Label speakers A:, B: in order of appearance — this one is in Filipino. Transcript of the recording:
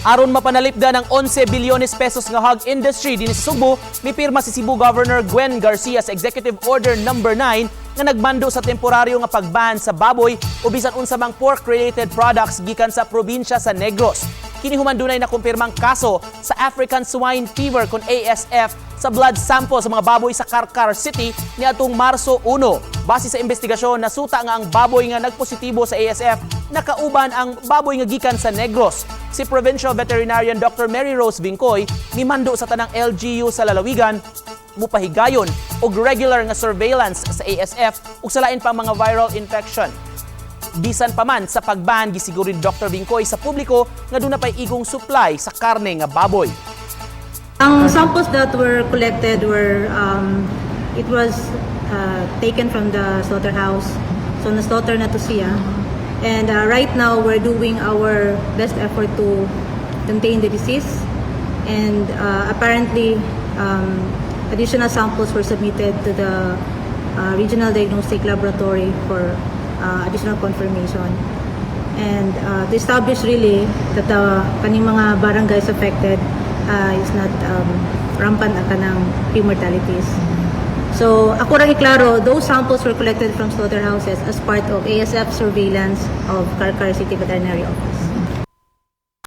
A: Aron mapanalipdan ang 11 bilyones pesos nga hog industry din sa Subo, mipirma si Cebu Governor Gwen Garcia sa Executive Order No. 9 nga nagmando sa temporaryo nga pagban sa baboy o bisan unsa mang pork-related products gikan sa probinsya sa Negros. Kini human dunay nakumpirmang kaso sa African Swine Fever kon ASF sa blood sample sa mga baboy sa Carcar City niadtong Marso 1. Base sa investigasyon, nasuta nga ang baboy nga nagpositibo sa ASF nakauban ang baboy nga gikan sa Negros. Si Provincial Veterinarian Dr. Mary Rose Vincoy mimando sa tanang LGU sa Lalawigan mupahigayon og regular nga surveillance sa ASF ug sa lain pang mga viral infection. Bisan pa man sa pagban gisiguro ni Dr. Vincoy sa publiko nga doon na pay igong supply sa karne nga baboy.
B: Ang samples that were collected were it was taken from the slaughterhouse, so na-slaughter na to siya. And right now we're doing our best effort to contain the disease, and apparently additional samples were submitted to the regional diagnostic laboratory for additional confirmation, and to establish really that the kaning mga barangays affected is not rampant ang kanang pre-mortalities. So, ako lang iklaro, those samples were collected from slaughterhouses as part of ASF surveillance of Carcar City Veterinary Office.